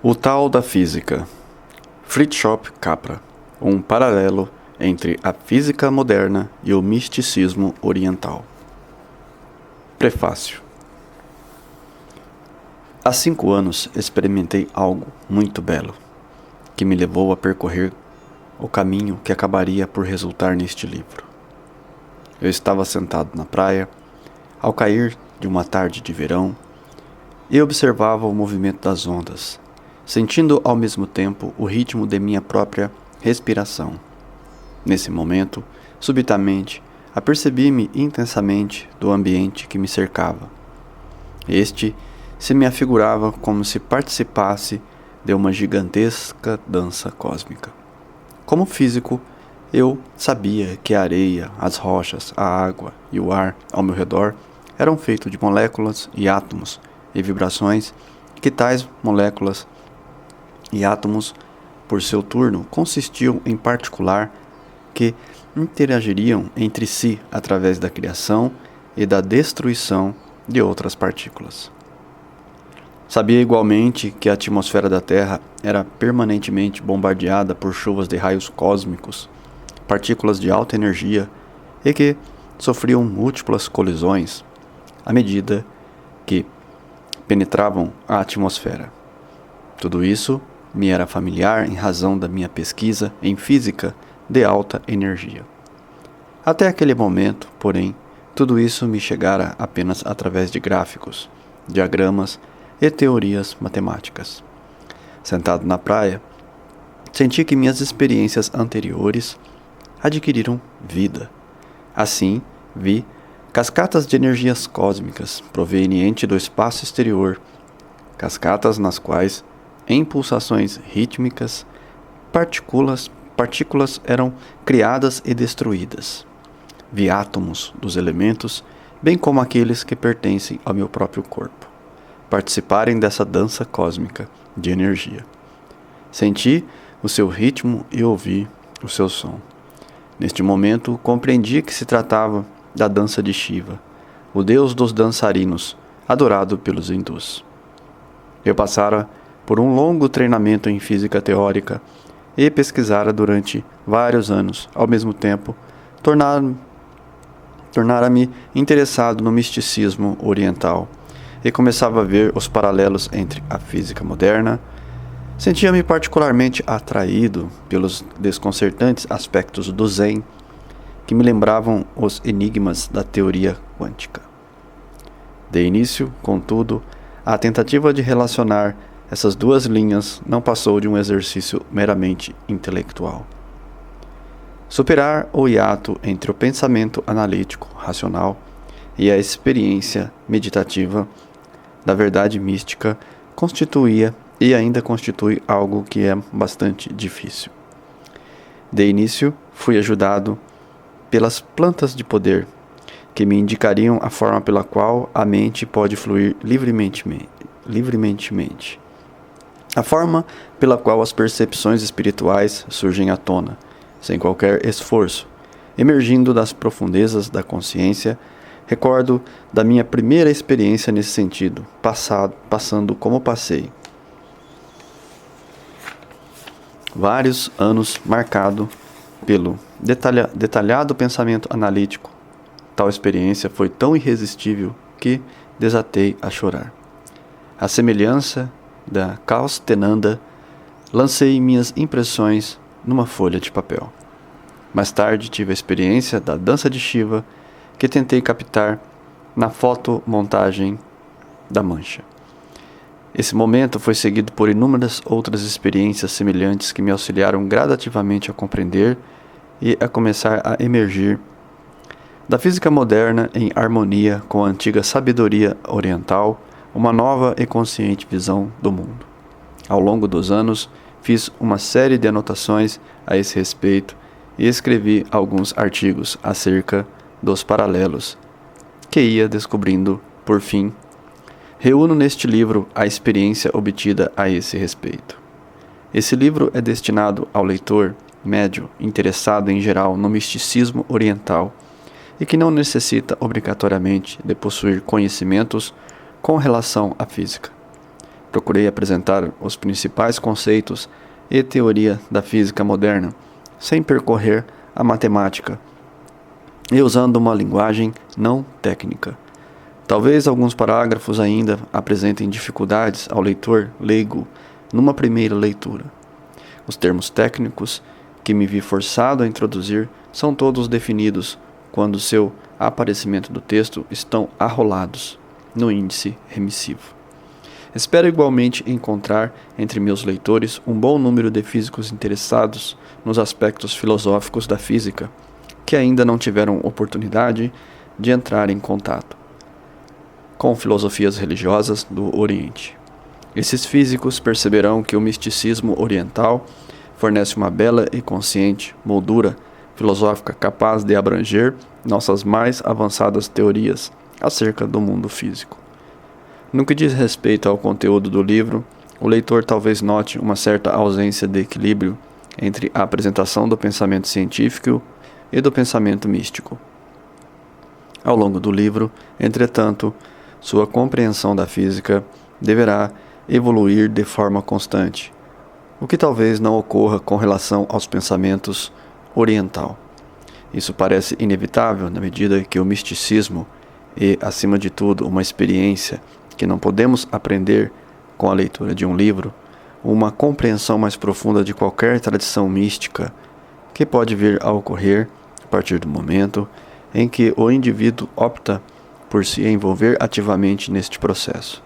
O Tal da Física, Fritjof Capra, um paralelo entre a física moderna e o misticismo oriental. Prefácio. Há 5 anos experimentei algo muito belo, que me levou a percorrer o caminho que acabaria por resultar neste livro. Eu estava sentado na praia, ao cair de uma tarde de verão, e observava o movimento das ondas, sentindo ao mesmo tempo o ritmo de minha própria respiração. Nesse momento, subitamente, apercebi-me intensamente do ambiente que me cercava. Este se me afigurava como se participasse de uma gigantesca dança cósmica. Como físico, eu sabia que a areia, as rochas, a água e o ar ao meu redor eram feitos de moléculas e átomos e vibrações, e que tais moléculas e átomos, por seu turno, consistiam em particular que interagiriam entre si através da criação e da destruição de outras partículas. Sabia igualmente que a atmosfera da Terra era permanentemente bombardeada por chuvas de raios cósmicos, partículas de alta energia, e que sofriam múltiplas colisões à medida que penetravam a atmosfera. Tudo isso me era familiar em razão da minha pesquisa em física de alta energia. Até aquele momento, porém, tudo isso me chegara apenas através de gráficos, diagramas e teorias matemáticas. Sentado na praia, senti que minhas experiências anteriores adquiriram vida. Assim, vi cascatas de energias cósmicas provenientes do espaço exterior, cascatas nas quais, em pulsações rítmicas, partículas eram criadas e destruídas. Vi átomos dos elementos, bem como aqueles que pertencem ao meu próprio corpo, participarem dessa dança cósmica de energia. Senti o seu ritmo e ouvi o seu som. Neste momento, compreendi que se tratava da dança de Shiva, o deus dos dançarinos, adorado pelos hindus. Eu passara por um longo treinamento em física teórica e pesquisara durante vários anos, ao mesmo tempo, tornara-me interessado no misticismo oriental e começava a ver os paralelos entre a física moderna. Sentia-me particularmente atraído pelos desconcertantes aspectos do Zen, que me lembravam os enigmas da teoria quântica. De início, contudo, a tentativa de relacionar essas duas linhas não passou de um exercício meramente intelectual. Superar o hiato entre o pensamento analítico, racional, e a experiência meditativa da verdade mística constituía e ainda constitui algo que é bastante difícil. De início, fui ajudado pelas plantas de poder, que me indicariam a forma pela qual a mente pode fluir livremente. A forma pela qual as percepções espirituais surgem à tona, sem qualquer esforço, emergindo das profundezas da consciência. Recordo da minha primeira experiência nesse sentido, passando como passei. Vários anos marcado pelo detalhado pensamento analítico. Tal experiência foi tão irresistível que desatei a chorar. À semelhança da Kaustenanda, lancei minhas impressões numa folha de papel. Mais tarde tive a experiência da dança de Shiva, que tentei captar na fotomontagem da mancha. Esse momento foi seguido por inúmeras outras experiências semelhantes que me auxiliaram gradativamente a compreender e a começar a emergir da física moderna em harmonia com a antiga sabedoria oriental, uma nova e consciente visão do mundo. Ao longo dos anos, fiz uma série de anotações a esse respeito e escrevi alguns artigos acerca dos paralelos que ia descobrindo. Por fim, reúno neste livro a experiência obtida a esse respeito. Esse livro é destinado ao leitor médio interessado em geral no misticismo oriental e que não necessita obrigatoriamente de possuir conhecimentos com relação à física. Procurei apresentar os principais conceitos e teoria da física moderna, sem percorrer a matemática e usando uma linguagem não técnica. Talvez alguns parágrafos ainda apresentem dificuldades ao leitor leigo numa primeira leitura. Os termos técnicos que me vi forçado a introduzir são todos definidos quando seu aparecimento do texto estão arrolados no índice remissivo. Espero igualmente encontrar entre meus leitores um bom número de físicos interessados nos aspectos filosóficos da física, que ainda não tiveram oportunidade de entrar em contato com filosofias religiosas do Oriente. Esses físicos perceberão que o misticismo oriental fornece uma bela e consciente moldura filosófica capaz de abranger nossas mais avançadas teorias acerca do mundo físico. No que diz respeito ao conteúdo do livro, o leitor talvez note uma certa ausência de equilíbrio entre a apresentação do pensamento científico e do pensamento místico. Ao longo do livro, entretanto, sua compreensão da física deverá evoluir de forma constante, o que talvez não ocorra com relação aos pensamentos oriental. Isso parece inevitável na medida que o misticismo e, acima de tudo, uma experiência que não podemos aprender com a leitura de um livro, uma compreensão mais profunda de qualquer tradição mística que pode vir a ocorrer a partir do momento em que o indivíduo opta por se envolver ativamente neste processo.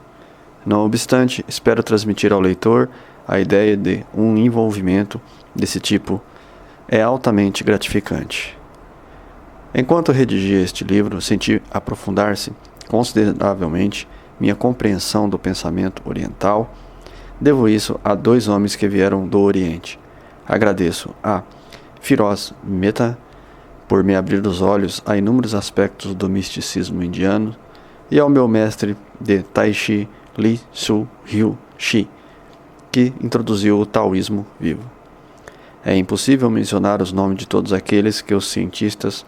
Não obstante, espero transmitir ao leitor a ideia de um envolvimento desse tipo é altamente gratificante. Enquanto redigia este livro, senti aprofundar-se consideravelmente minha compreensão do pensamento oriental. Devo isso a dois homens que vieram do Oriente. Agradeço a Firoz Mehta por me abrir os olhos a inúmeros aspectos do misticismo indiano e ao meu mestre de Tai Chi, Li Su Ryu Shi, que introduziu o taoísmo vivo. É impossível mencionar os nomes de todos aqueles que os cientistas,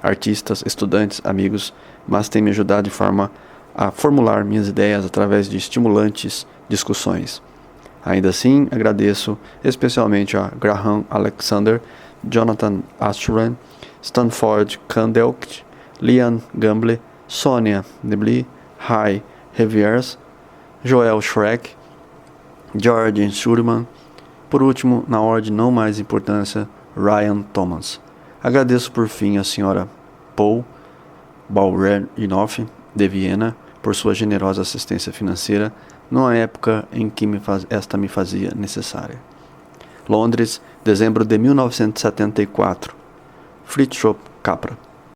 artistas, estudantes, amigos, mas têm me ajudado de forma a formular minhas ideias através de estimulantes discussões. Ainda assim, agradeço especialmente a Graham Alexander, Jonathan Astruan, Stanford Kandelkt, Lian Gamble, Sonia Debly, Hai Reviers, Joel Schreck, George Schurman, por último, na ordem não mais importância, Ryan Thomas. Agradeço por fim a Sra. Paul Bauer-Inoff, de Viena, por sua generosa assistência financeira numa época em que esta me fazia necessária. Londres, dezembro de 1974. Fritjof Capra.